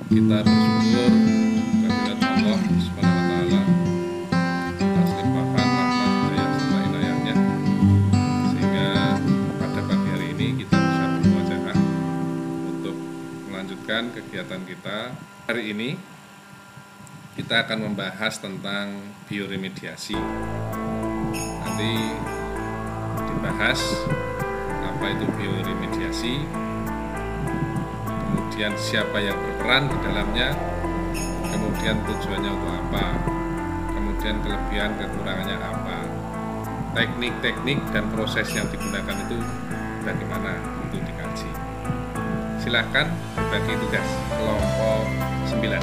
Kita bersyukur kehadirat Allah Subhanahu wa Ta'ala atas limpahan rahmat hidayah serta inayahnya, sehingga pada pagi hari ini kita bisa bermuajahah untuk melanjutkan kegiatan kita. Hari ini kita akan membahas tentang bioremediasi. Nanti dibahas apa itu bioremediasi, kemudian siapa yang berperan di dalamnya, kemudian tujuannya untuk apa, kemudian kelebihan kekurangannya apa, teknik-teknik dan proses yang digunakan itu bagaimana untuk dikaji. Silahkan bagi tugas kelompok 9.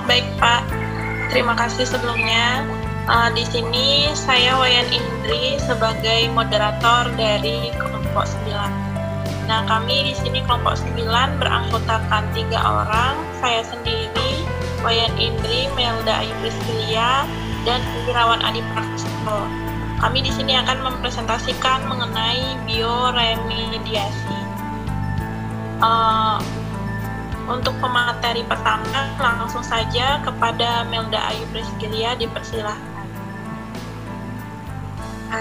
Baik Pak, terima kasih sebelumnya. Di sini saya Wayan Indri sebagai moderator dari kelompok 9. Nah, kami di sini kelompok 9 beranggotakan 3 orang. Saya sendiri, Wayan Indri, Melda Ayu Priscilia, dan Irawan Adi Prasto. Kami di sini akan mempresentasikan mengenai bioremediasi. Untuk pemateri pertama, langsung saja kepada Melda Ayu Priscilia, dipersilahkan.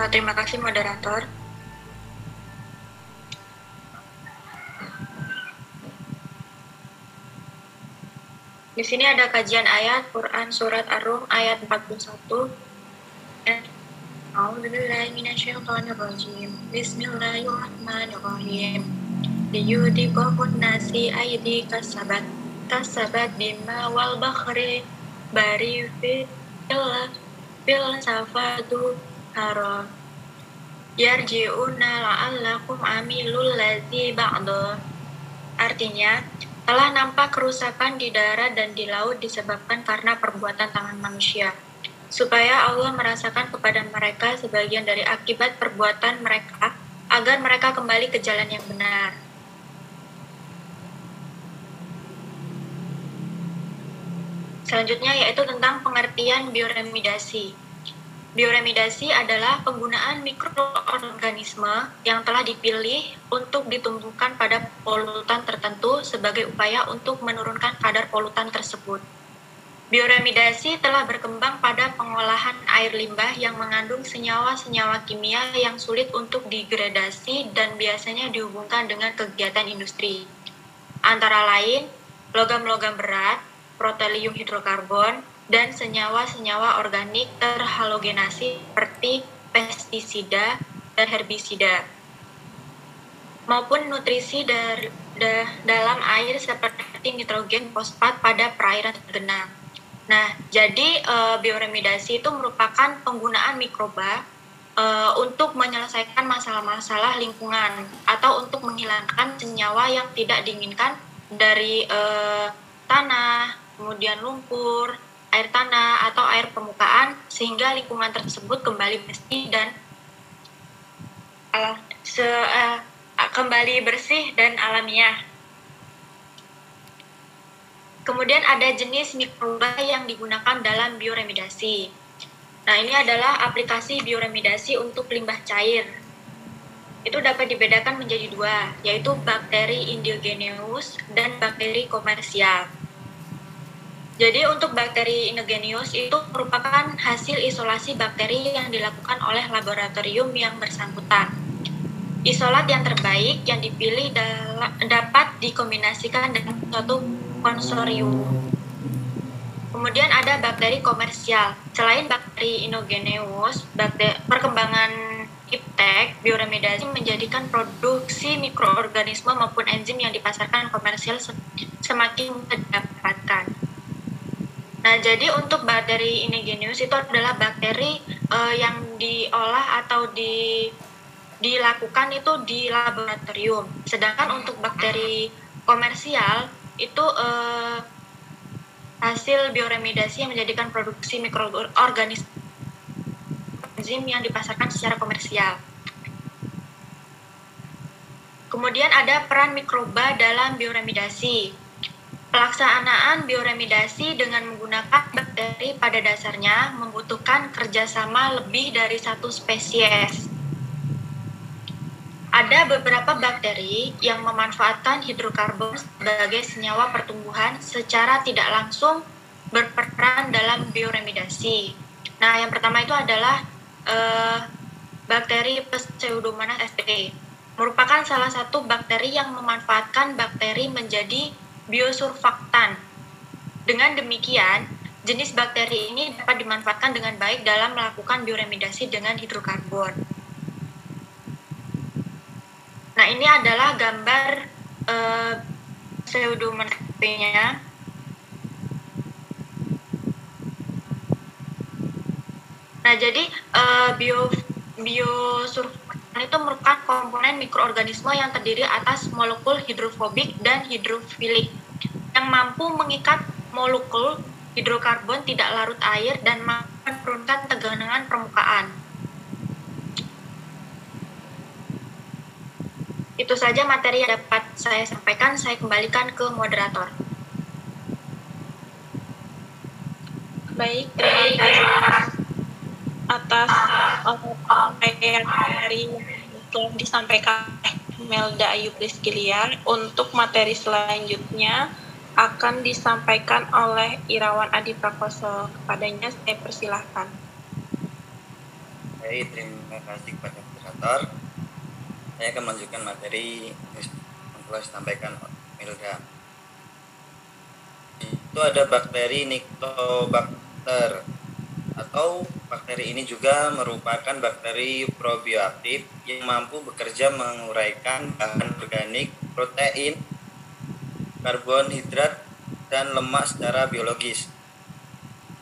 Terima kasih moderator. Di sini ada kajian ayat Quran surat Ar-Rum ayat 41. A'udzubillahi minasyaitonirrajim. Bismillahirrahmanirrahim. Liyudhiqahun nasi aidi kasabat bima wal bakhri bari fil safadu haro yarji'una la'allakum amilul ladzi ba'da. Artinya, telah nampak kerusakan di darat dan di laut disebabkan karena perbuatan tangan manusia, supaya Allah merasakan kepada mereka sebagian dari akibat perbuatan mereka, agar mereka kembali ke jalan yang benar. Selanjutnya yaitu tentang pengertian bioremediasi. Bioremediasi adalah penggunaan mikroorganisme yang telah dipilih untuk ditumbuhkan pada polutan tertentu sebagai upaya untuk menurunkan kadar polutan tersebut. Bioremediasi telah berkembang pada pengolahan air limbah yang mengandung senyawa-senyawa kimia yang sulit untuk digradasi dan biasanya dihubungkan dengan kegiatan industri. Antara lain, logam-logam berat, protelium hidrokarbon, dan senyawa-senyawa organik terhalogenasi seperti pestisida dan herbisida, maupun nutrisi dalam air seperti nitrogen fosfat pada perairan tergenang. Nah, jadi bioremediasi itu merupakan penggunaan mikroba untuk menyelesaikan masalah-masalah lingkungan atau untuk menghilangkan senyawa yang tidak diinginkan dari tanah, kemudian lumpur, air tanah, atau air permukaan, sehingga lingkungan tersebut kembali bersih dan alamiah. Kemudian ada jenis mikroba yang digunakan dalam bioremediasi. Nah, ini adalah aplikasi bioremediasi untuk limbah cair. Itu dapat dibedakan menjadi 2, yaitu bakteri endogenous dan bakteri komersial. Jadi untuk bakteri endogenous itu merupakan hasil isolasi bakteri yang dilakukan oleh laboratorium yang bersangkutan. Isolat yang terbaik yang dipilih dapat dikombinasikan dengan suatu konsorium. Kemudian ada bakteri komersial. Selain bakteri endogenous, perkembangan iptek bioremediasi menjadikan produksi mikroorganisme maupun enzim yang dipasarkan komersial semakin mudah didapatkan. Nah, jadi untuk bakteri endogenous itu adalah bakteri yang diolah atau dilakukan itu di laboratorium. Sedangkan untuk bakteri komersial itu hasil bioremediasi yang menjadikan produksi mikroorganisme enzim yang dipasarkan secara komersial. Kemudian ada peran mikroba dalam bioremediasi. Pelaksanaan bioremediasi dengan menggunakan bakteri pada dasarnya membutuhkan kerjasama lebih dari satu spesies. Ada beberapa bakteri yang memanfaatkan hidrokarbon sebagai senyawa pertumbuhan secara tidak langsung berperan dalam bioremediasi. Nah, yang pertama itu adalah bakteri Pseudomonas sp. Merupakan salah satu bakteri yang memanfaatkan bakteri menjadi biosurfaktan. Dengan demikian, jenis bakteri ini dapat dimanfaatkan dengan baik dalam melakukan bioremediasi dengan hidrokarbon. Nah, ini adalah gambar Pseudomonas sp-nya. Nah, jadi biosurfaktan itu merupakan komponen mikroorganisme yang terdiri atas molekul hidrofobik dan hidrofilik yang mampu mengikat molekul hidrokarbon tidak larut air dan menurunkan tegangan permukaan. Itu saja materi yang dapat saya sampaikan. Saya kembalikan ke moderator. Baik, terima kasih atas materi yang disampaikan Melda Ayu Prisciliar. Untuk materi selanjutnya akan disampaikan oleh Irawan Adi Prakoso. Kepadanya saya persilahkan. Baik, terima kasih kepada moderator. Saya akan melanjutkan materi yang telah disampaikan oleh Melda. Itu ada bakteri Niktobacter, atau bakteri ini juga merupakan bakteri probiotik yang mampu bekerja menguraikan bahan organik, protein, karbohidrat, dan lemak secara biologis,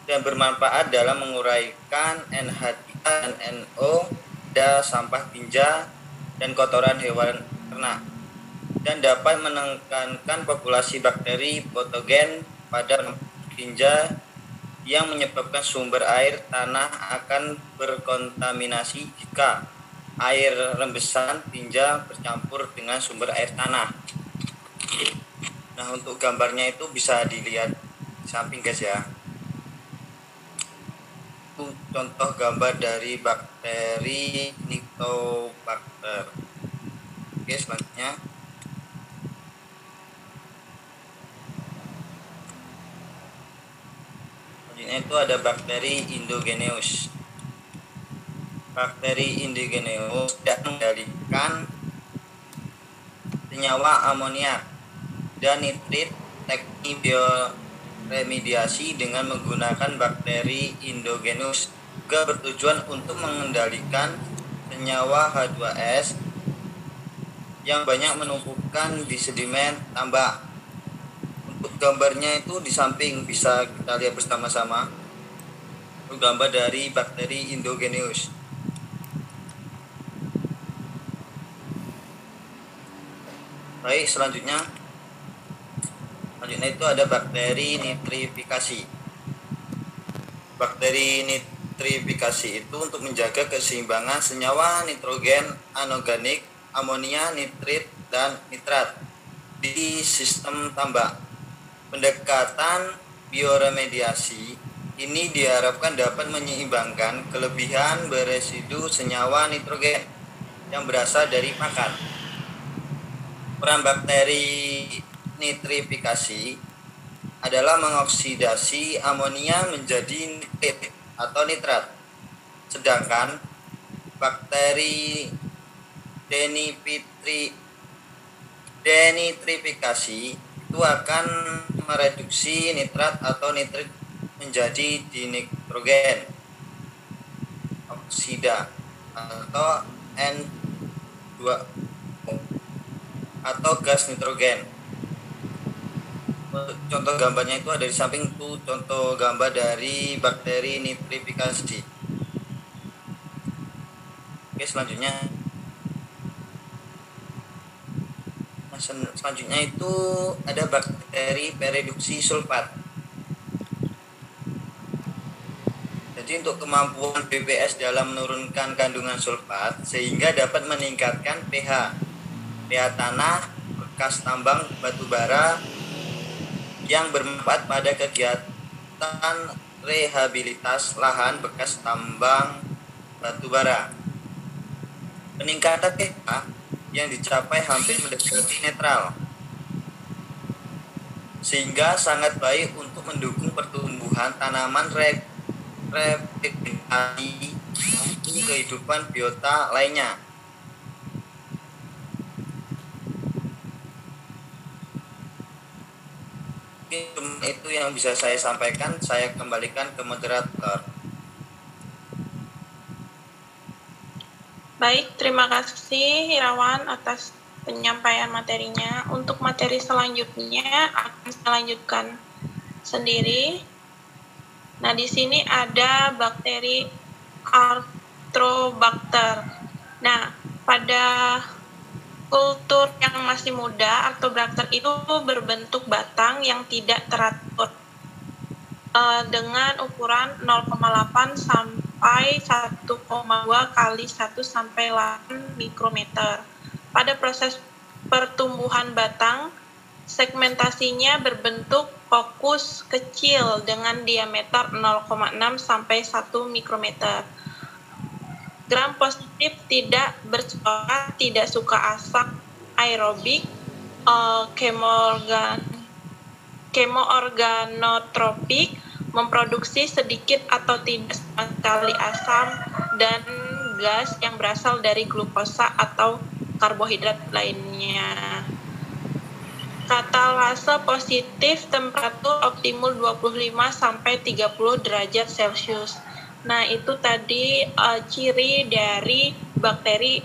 dan bermanfaat dalam menguraikan NH3 dan NO pada sampah tinja dan kotoran hewan ternak, dan dapat menekankan populasi bakteri patogen pada tinja yang menyebabkan sumber air tanah akan berkontaminasi jika air rembesan tinja bercampur dengan sumber air tanah. Nah, untuk gambarnya itu bisa dilihat di samping guys ya. Itu contoh gambar dari bakteri Niktobacter. Oke, selanjutnya. Itu ada bakteri endogenous. Bakteri endogenous tidak mengendalikan senyawa amoniak dan nitrit. Teknik bioremediasi dengan menggunakan bakteri endogenous juga bertujuan untuk mengendalikan senyawa H2S yang banyak menumpukan di sedimen tambak. Untuk gambarnya itu di samping bisa kita lihat bersama-sama. Itu gambar dari bakteri endogenous. Baik, selanjutnya itu ada bakteri nitrifikasi. Bakteri nitrifikasi itu untuk menjaga keseimbangan senyawa nitrogen, anorganik, amonia, nitrit, dan nitrat di sistem tambak. Pendekatan bioremediasi ini diharapkan dapat menyeimbangkan kelebihan beresidu senyawa nitrogen yang berasal dari pakan. Peran bakteri nitrifikasi adalah mengoksidasi amonia menjadi nitrit atau nitrat. Sedangkan bakteri denitrifikasi itu akan mereduksi nitrat atau nitrit menjadi dinitrogen oksida atau N2 atau gas nitrogen. Contoh gambarnya itu ada di samping itu contoh gambar dari bakteri nitrifikasi. Oke, selanjutnya itu ada bakteri pereduksi sulfat. Jadi untuk kemampuan BPS dalam menurunkan kandungan sulfat sehingga dapat meningkatkan pH tanah bekas tambang batu bara yang bermanfaat pada kegiatan rehabilitas lahan bekas tambang batu bara. Peningkatan pH yang dicapai hampir mendekati netral, sehingga sangat baik untuk mendukung pertumbuhan tanaman replikasi maupun kehidupan biota lainnya. Itu yang bisa saya sampaikan. Saya kembalikan ke moderator. Baik, terima kasih Irawan atas penyampaian materinya. Untuk materi selanjutnya akan saya lanjutkan sendiri. Nah, di sini ada bakteri Arthrobacter. Nah, pada kultur yang masih muda, Arthrobacter itu berbentuk batang yang tidak teratur dengan ukuran 0,8 sampai 1,2 kali 1 sampai 8 mikrometer. Pada proses pertumbuhan batang, segmentasinya berbentuk fokus kecil dengan diameter 0,6 sampai 1 mikrometer. Gram positif tidak bersuara, tidak suka asap aerobik, kemoorganotropik, memproduksi sedikit atau tidak sama sekali asam dan gas yang berasal dari glukosa atau karbohidrat lainnya. Katalase positif, temperatur optimum 25 sampai 30 derajat Celcius. Nah, itu tadi ciri dari bakteri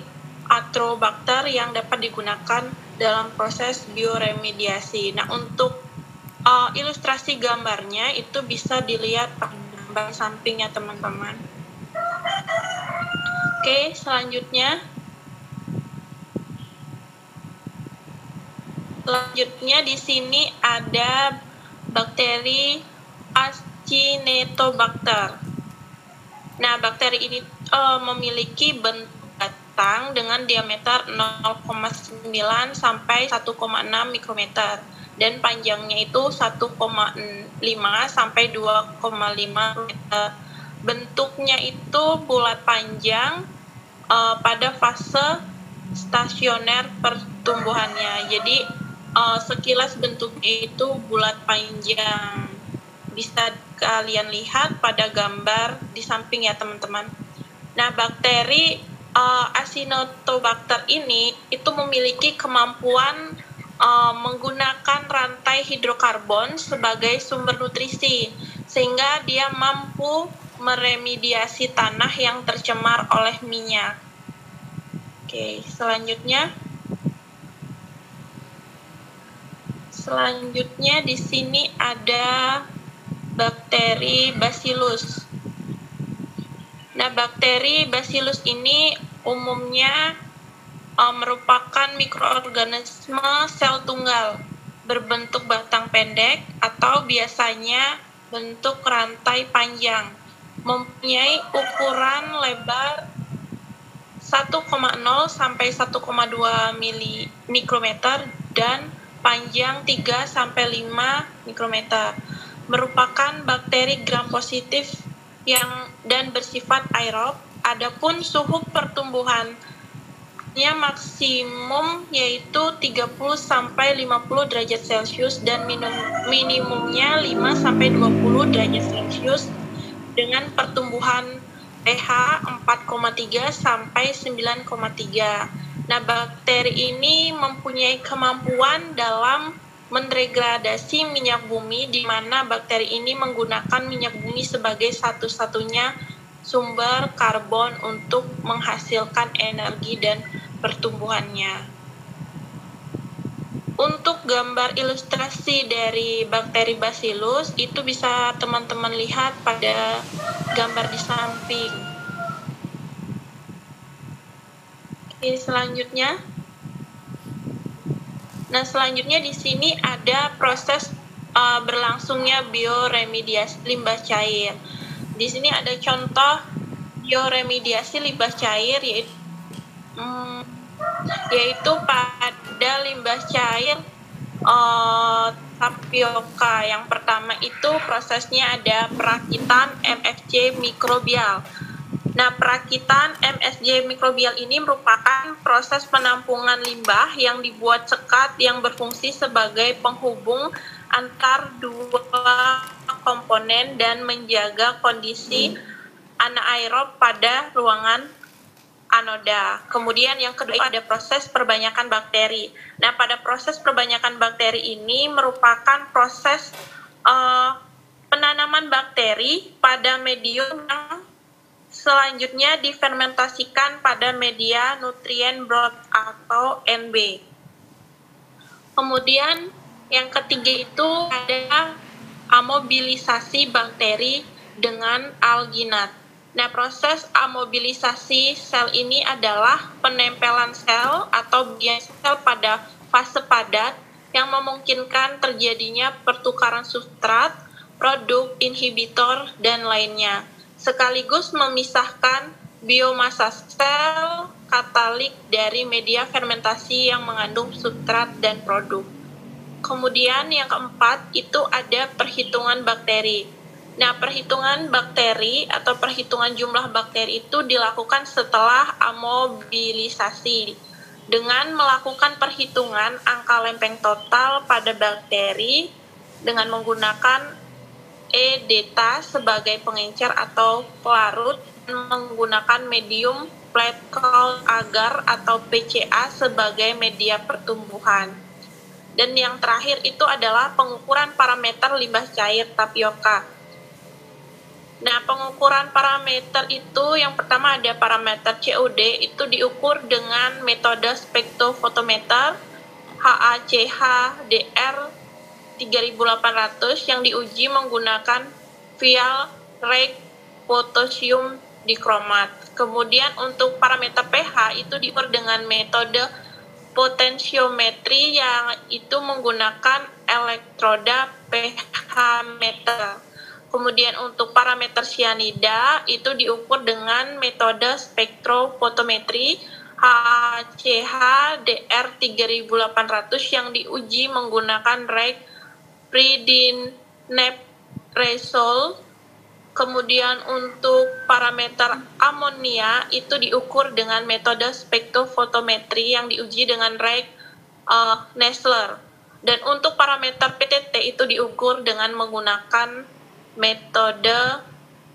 Arthrobacter yang dapat digunakan dalam proses bioremediasi. Nah, untuk ilustrasi gambarnya itu bisa dilihat pada gambar sampingnya, teman-teman. Oke, selanjutnya di sini ada bakteri Acinetobacter. Nah, bakteri ini memiliki bentuk batang dengan diameter 0,9 sampai 1,6 mikrometer dan panjangnya itu 1,5 sampai 2,5 meter. Bentuknya itu bulat panjang pada fase stasioner pertumbuhannya. Jadi sekilas bentuknya itu bulat panjang. Bisa kalian lihat pada gambar di samping ya, teman-teman. Nah, bakteri Acinetobacter ini itu memiliki kemampuan menggunakan rantai hidrokarbon sebagai sumber nutrisi, sehingga dia mampu meremediasi tanah yang tercemar oleh minyak. Oke, selanjutnya di sini ada bakteri Bacillus. Nah, bakteri Bacillus ini umumnya merupakan mikroorganisme sel tunggal berbentuk batang pendek atau biasanya bentuk rantai panjang, mempunyai ukuran lebar 1,0 sampai 1,2 mikrometer dan panjang 3 sampai 5 mikrometer. Merupakan bakteri gram positif dan bersifat aerob. Adapun suhu pertumbuhannya maksimum yaitu 30 sampai 50 derajat Celcius dan minimumnya 5 sampai 20 derajat Celcius dengan pertumbuhan pH 4,3 sampai 9,3. Nah, bakteri ini mempunyai kemampuan dalam mendegradasi minyak bumi, di mana bakteri ini menggunakan minyak bumi sebagai satu-satunya sumber karbon untuk menghasilkan energi dan pertumbuhannya. Untuk gambar ilustrasi dari bakteri Bacillus itu bisa teman-teman lihat pada gambar di samping. Oke, selanjutnya. Nah, selanjutnya di sini ada proses berlangsungnya bioremediasi limbah cair. Di sini ada contoh bioremediasi limbah cair yaitu pada limbah cair tapioka. Yang pertama itu prosesnya ada perakitan MFC mikrobial. Nah, perakitan MSG mikrobial ini merupakan proses penampungan limbah yang dibuat sekat yang berfungsi sebagai penghubung antar dua komponen dan menjaga kondisi anaerob pada ruangan anoda. Kemudian yang kedua ada proses perbanyakan bakteri. Nah, pada proses perbanyakan bakteri ini merupakan proses penanaman bakteri pada medium yang selanjutnya difermentasikan pada media nutrien broth atau NB. Kemudian yang ketiga itu ada amobilisasi bakteri dengan alginat. Nah, proses amobilisasi sel ini adalah penempelan sel atau bias sel pada fase padat yang memungkinkan terjadinya pertukaran substrat, produk, inhibitor, dan lainnya, sekaligus memisahkan biomasa sel katalik dari media fermentasi yang mengandung substrat dan produk. Kemudian yang keempat itu ada perhitungan bakteri. Nah, perhitungan bakteri atau perhitungan jumlah bakteri itu dilakukan setelah amobilisasi dengan melakukan perhitungan angka lempeng total pada bakteri dengan menggunakan E-deta sebagai pengencer atau pelarut, menggunakan medium plate count agar atau PCA sebagai media pertumbuhan. Dan yang terakhir itu adalah pengukuran parameter limbah cair tapioka. Nah, pengukuran parameter itu yang pertama ada parameter COD, itu diukur dengan metode spektrofotometer HACH-DR 3800 yang diuji menggunakan vial Rayk potasium dikromat. Kemudian untuk parameter pH itu diukur dengan metode potensiometri yang itu menggunakan elektroda pH meter. Kemudian untuk parameter cyanida itu diukur dengan metode spektrofotometri HACH-DR 3800 yang diuji menggunakan Rayk Pridineprazole. Kemudian untuk parameter amonia itu diukur dengan metode spektrofotometri yang diuji dengan Rayk Nessler. Dan untuk parameter PTT itu diukur dengan menggunakan metode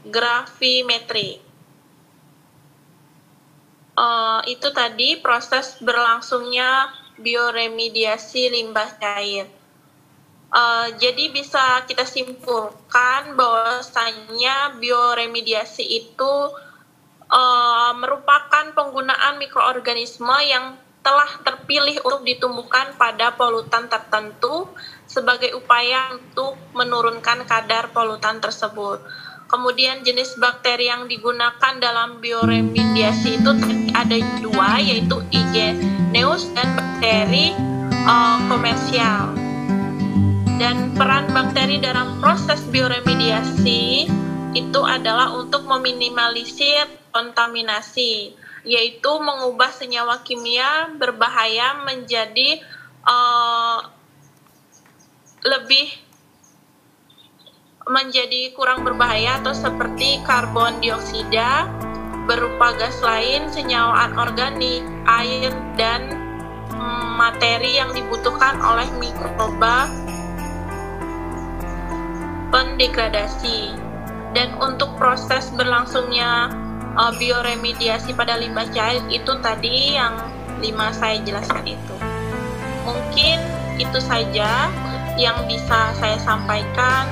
gravimetri. Itu tadi proses berlangsungnya bioremediasi limbah cair. Jadi bisa kita simpulkan bahwasanya bioremediasi itu merupakan penggunaan mikroorganisme yang telah terpilih untuk ditumbuhkan pada polutan tertentu sebagai upaya untuk menurunkan kadar polutan tersebut. Kemudian jenis bakteri yang digunakan dalam bioremediasi itu ada dua, yaitu Igeneus dan bakteri komersial. Dan peran bakteri dalam proses bioremediasi itu adalah untuk meminimalisir kontaminasi, yaitu mengubah senyawa kimia berbahaya menjadi kurang berbahaya, atau seperti karbon dioksida berupa gas lain, senyawa anorganik, air, dan materi yang dibutuhkan oleh mikroba pendegradasi. Dan untuk proses berlangsungnya bioremediasi pada limbah cair itu tadi yang 5 saya jelaskan itu. Mungkin itu saja yang bisa saya sampaikan.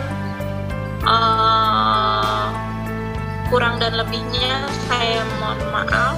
Kurang dan lebihnya saya mohon maaf.